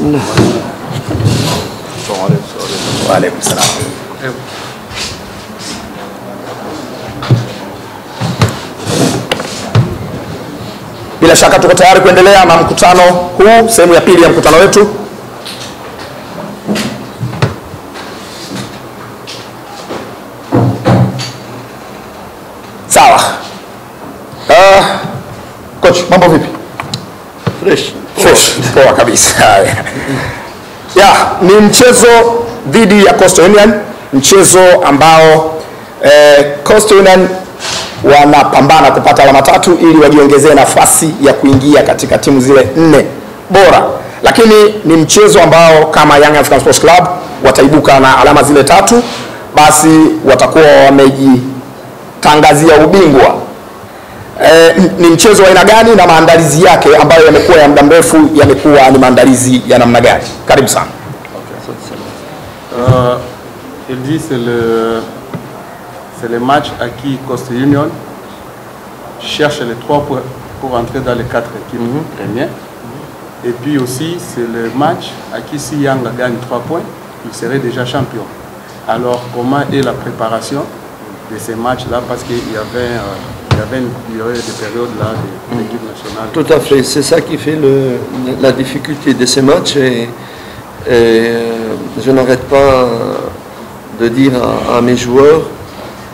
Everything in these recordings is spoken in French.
Bismillah. Wa alaykum salam. Bila shaka tuko tayari kuendelea na mkutano huu, sehemu ya pili ya mkutano wetu. Sawa. Coach, mambo vipi? Fresh. Poa kabisa. Ni mchezo dhidi ya Coastal Union, mchezo ambao Coastal Union wanapambana kupata alama 3 ili wajiongezee nafasi ya kuingia katika timu zile 4 bora. Lakini ni mchezo ambao kama Young African Sports Club wataibuka na alama zile 3, basi watakuwa wamejitangazia ubingwa. Ni mchezo wa aina gani na maandalizi yake ambayo yamekuwa ya muda mrefu yamekuwa ni maandalizi ya namna gani? Karibu sana. Il dit c'est le match à qui Coastal Union cherche les 3 points pour entrer dans les 4 équipes premières. Et puis aussi c'est le match à qui si Young gagne 3 points, il serait déjà champion. Alors comment est la préparation de ces matchs-là, parce qu'il y avait des périodes là de l'équipe nationale. Tout à fait, c'est ça qui fait la difficulté de ces matchs et je n'arrête pas de dire à mes joueurs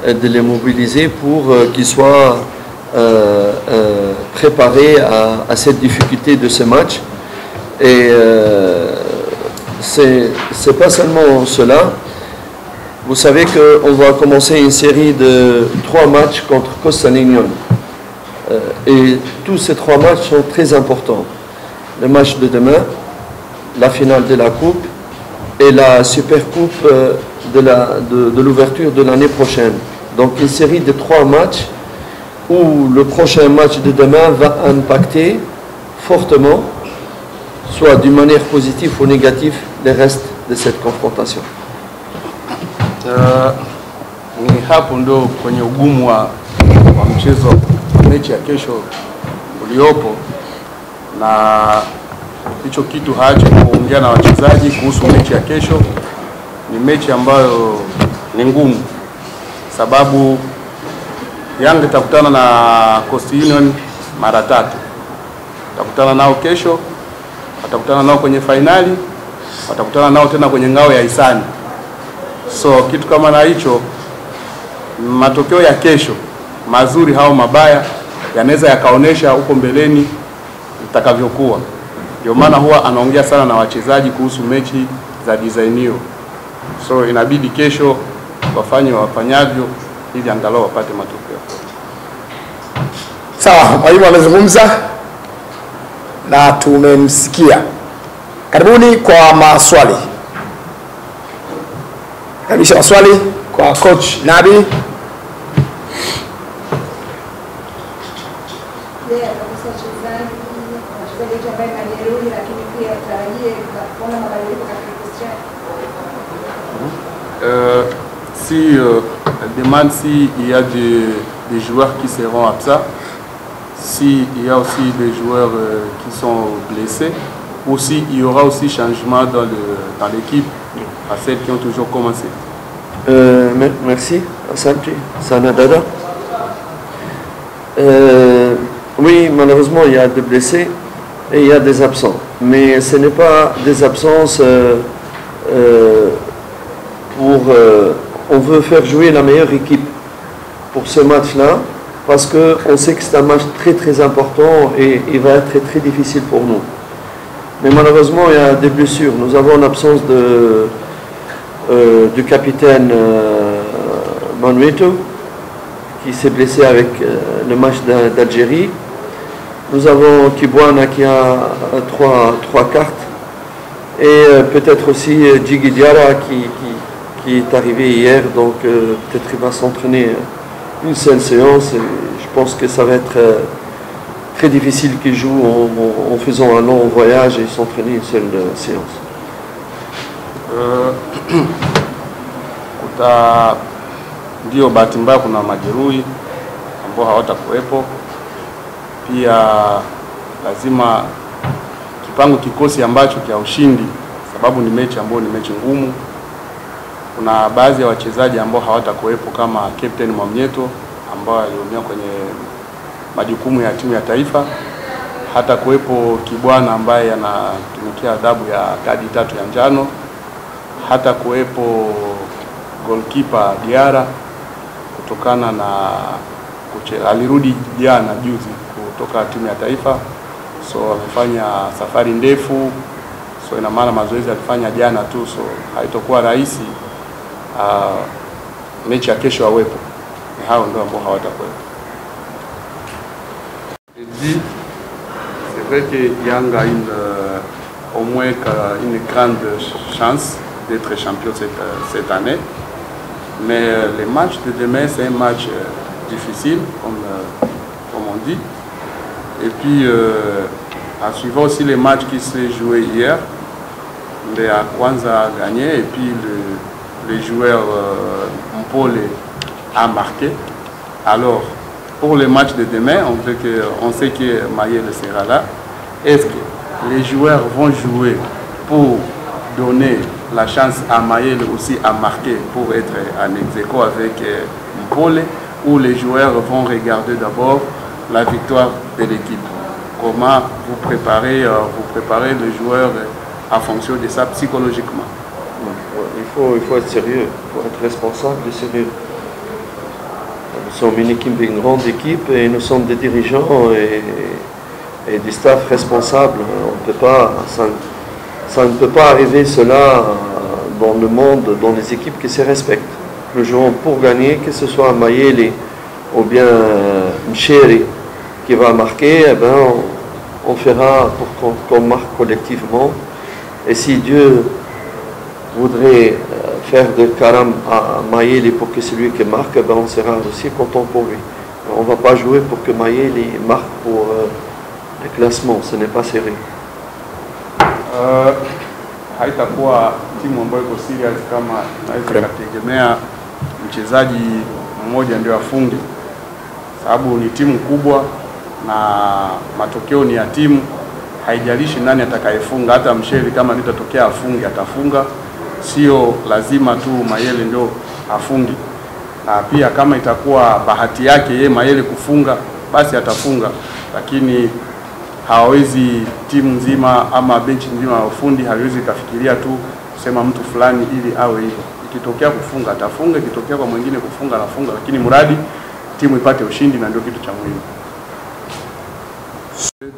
de les mobiliser pour qu'ils soient préparés à cette difficulté de ce match. Et c'est pas seulement cela. Vous savez qu'on va commencer une série de 3 matchs contre Coastal Union. Et tous ces 3 matchs sont très importants. Le match de demain, la finale de la Coupe et la Super Coupe de l'ouverture de l'année prochaine. Donc une série de 3 matchs où le prochain match de demain va impacter fortement, soit d'une manière positive ou négative, le reste de cette confrontation. Ni hapo ndo kwenye ugumu wa mchezo mechi ya kesho uliopo, na hicho kitu hacho kuongea na wachezaji kuhusu mechi ya kesho. Ni mechi ambayo ni ngumu, sababu Young itakutana na Coastal Union mara 3. Watakutana nao kesho, watakutana nao kwenye finali, watakutana nao tena kwenye ngao ya hisani. So kitu kama na hicho, matokeo ya kesho mazuri au mabaya yanaweza yakaonesha huko mbeleni itakavyokuwa. Ndio maana huwa anaongea sana na wachezaji kuhusu mechi za design hiyo. So inabidi kesho wafanye wafanyavyo ili angalau wapate matokeo. Sawa, mwalimu amezungumza na tumemsikia. Karibuni kwa maswali. Kabisha maswali kwa coach Nabi. Elle demande s'il y a des joueurs qui seront absents, s'il y a aussi des joueurs qui sont blessés, ou s'il y aura aussi changement dans l'équipe à celles qui ont toujours commencé. Merci, Asante Sanadada. Oui, malheureusement, il y a des blessés et il y a des absents. Mais ce n'est pas des absences on veut faire jouer la meilleure équipe pour ce match-là, parce qu'on sait que c'est un match très très important et il va être très très difficile pour nous. Mais malheureusement, il y a des blessures. Nous avons l'absence du capitaine Manueto, qui s'est blessé avec le match d'Algérie. Nous avons Kibwana qui a 3 cartes. Et peut-être aussi Djigui Diarra qui est arrivé hier, donc peut-être il va s'entraîner une seule séance. Et je pense que ça va être très difficile qu'il joue en faisant un long voyage et s'entraîner une seule séance. Ndio bahati mbaya kuna majeruhi ambao hawatakuwepo. Pia lazima mipango kikosi ambacho kia ushindi, sababu ni mechi ambayo ni mechi ngumu. Kuna baadhi ya wachezaji ambao hawatakuwepo kama Captain Mwamnyeto ambao aliumia kwenye majukumu ya timu ya taifa, hata kuwepo Kibwana ambaye anatumikia adhabu ya kadi 3 ya njano, hata kuwepo goalkeeper Diara kutokana na alirudi jana juzi kutoka timu ya taifa, so amefanya safari ndefu, so ina maana mazoezi alifanya jana tu, so haitakuwa rahisi mechi ya kesho awepo. Ni hao ndio ambao hawatakuwepo. C'est vrai que Yanga a au moins une grande chance d'être champion cette année. Mais les matchs de demain, c'est un match difficile, comme on dit. Et puis, en suivant aussi les matchs qui s'est joué hier, le Kwanza a gagné et puis le joueur Mpole a marqué. Alors, pour le match de demain, on sait que Mayele sera là. Est-ce que les joueurs vont jouer pour donner la chance à Mayele aussi à marquer pour être en ex-aequo avec Mpole, ou les joueurs vont regarder d'abord la victoire de l'équipe? Comment vous préparez le joueur en fonction de ça psychologiquement? Il faut être sérieux, il faut être responsable et sérieux. Nous sommes une grande équipe et nous sommes des dirigeants et des staffs responsables. On peut pas, ça ne peut pas arriver cela dans le monde, dans les équipes qui se respectent. Nous jouons pour gagner, que ce soit Mayele ou bien Mchere qui va marquer, eh ben on fera pour qu'on marque collectivement. Et si Dieu voudrait faire de Karam à Mayele pour que c'est lui qui marque, eh ben on sera aussi content pour lui. On ne va pas jouer pour que Mayele marque pour le classement, ce n'est pas sérieux. Haitakuwa timu ambayo iko serious kama naweza kutegemea mchezaji mmoja ndio afunge, sababu ni timu kubwa na matokeo ni ya timu. Haijalishi nani atakayefunga, hata Msheli kama litatokea afunge atafunga, sio lazima tu Mayele ndio afunge. Na pia kama itakuwa bahati yake yeye Mayele kufunga, basi atafunga, lakini hawezi timu nzima ama benchi nzima ya ufundi hawezi kafikiria tu kusema mtu fulani ili awe hivyo. Ikitokea kufunga atafunga, ikitokea kwa mwingine kufunga anafunga, lakini muradi timu ipate ushindi, na ndio kitu cha muhimu.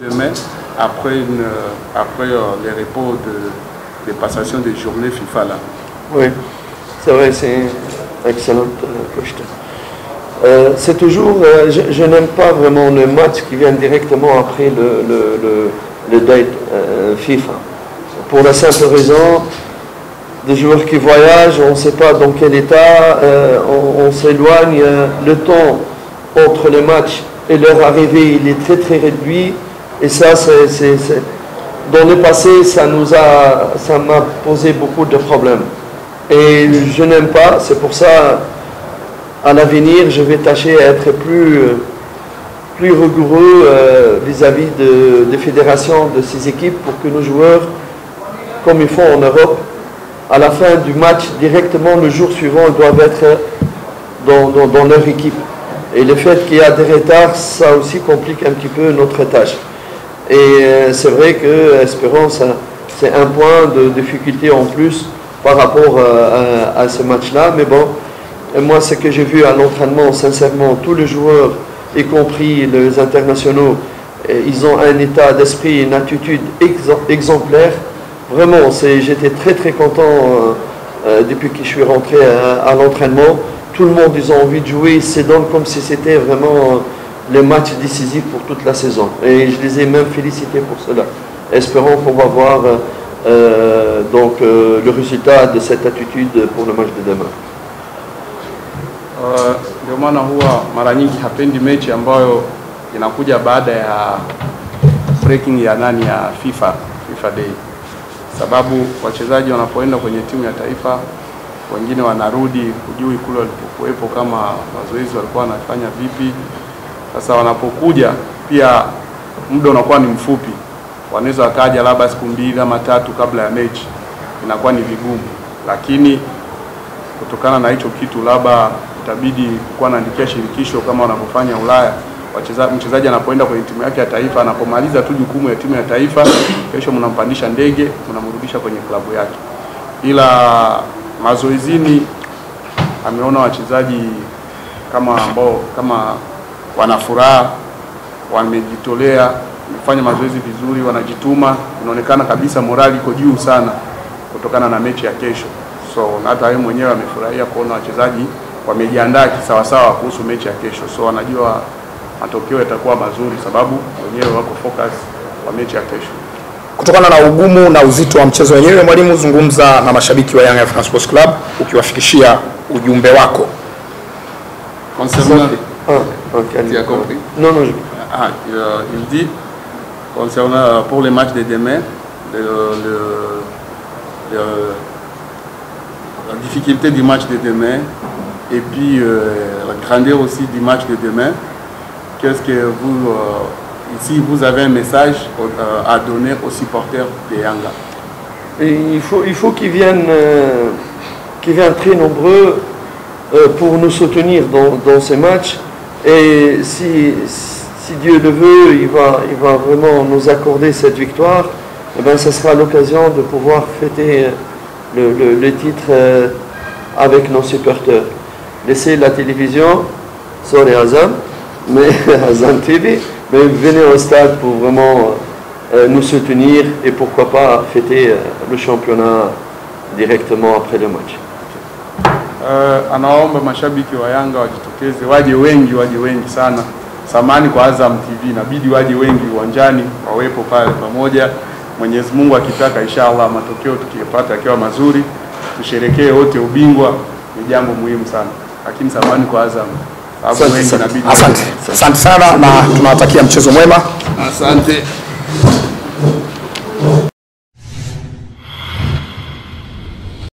Demain, après les repos de passation des journées FIFA là. Oui, c'est vrai, c'est excellent coach. C'est toujours, je n'aime pas vraiment le match qui vient directement après le date FIFA. Pour la simple raison, des joueurs qui voyagent, on ne sait pas dans quel état, on s'éloigne, le temps entre les matchs et leur arrivée, il est très très réduit. Et ça, dans le passé, ça m'a posé beaucoup de problèmes. Et je n'aime pas, c'est pour ça, à l'avenir, je vais tâcher à être plus rigoureux vis-à-vis des fédérations de ces équipes pour que nos joueurs, comme ils font en Europe, à la fin du match, directement le jour suivant, ils doivent être dans leur équipe. Et le fait qu'il y a des retards, ça aussi complique un petit peu notre tâche. Et c'est vrai que Espérance, c'est un point de difficulté en plus par rapport à ce match-là. Mais bon, moi, ce que j'ai vu à l'entraînement, sincèrement, tous les joueurs, y compris les internationaux, ils ont un état d'esprit, une attitude exemplaire. Vraiment, j'étais très très content depuis que je suis rentré à l'entraînement. Tout le monde, ils ont envie de jouer, ils se donnent comme si c'était vraiment le match décisif pour toute la saison. Et je les ai même félicités pour cela. Espérons qu'on va voir le résultat de cette attitude pour le match de demain. Ndio maana huwa mara nyingi hapendi mechi ambayo inakuja baada ya breaking ya FIFA Day. Sababu wachezaji wanapoenda kwenye timu ya taifa, wengine wanarudi kujui kule walipokuwepo kama mazoezi walikuwa wanafanya vipi. Sasa wanapokuja pia muda unakuwa ni mfupi. wanaweza wakaja labda siku 2 ama 3 kabla ya mechi, inakuwa ni vigumu. Lakini kutokana na hicho kitu, labda itabidi kuwa naandikia shirikisho kama wanavyofanya Ulaya. Mchezaji anapoenda kwenye timu yake ya taifa, anapomaliza tu jukumu ya timu ya taifa, kesho mnampandisha ndege, mnamrudisha kwenye klabu yake. Ila mazoezini ameona wachezaji kama wana furaha, wamejitolea, wamefanya mazoezi vizuri, wanajituma, inaonekana kabisa morali iko juu sana kutokana na mechi ya kesho. So hata yeye mwenyewe amefurahia kuona wachezaji wamejiandaa kisawasawa kuhusu mechi ya kesho. So wanajua matokeo yatakuwa mazuri sababu wenyewe wako focus kwa mechi ya kesho. Kutokana na ugumu na uzito wa mchezo wenyewe, mwalimu, zungumza na mashabiki wa Young Africans Sports Club ukiwafikishia ujumbe wako. Concernant tu as compris? Non, il dit concernant pour le match de demain, la difficulté du match de demain et puis la grandeur aussi du match de demain. Qu'est-ce que vous, ici, vous avez un message à donner aux supporters de Yanga? Et il faut qu'ils viennent très nombreux pour nous soutenir dans ces matchs. Et si Dieu le veut, il va vraiment nous accorder cette victoire. Et ben, ce sera l'occasion de pouvoir fêter le titre avec nos supporters. Laissez la télévision, sorry Azam, mais Azam TV, mais venez au stade pour vraiment nous soutenir et pourquoi pas fêter le championnat directement après le match. Anaomba mashabiki wa Yanga wajitokeze, waje wengi sana. Samani kwa Azam TV, inabidi waje wengi uwanjani, wawepo pale pamoja. Mwenyezi Mungu akitaka, inshallah matokeo tukiyapata yakiwa mazuri, tusherekee wote ubingwa, ni jambo muhimu sana. Lakini samani kwa Azam. Asante sana na tunawatakia mchezo mwema. Asante.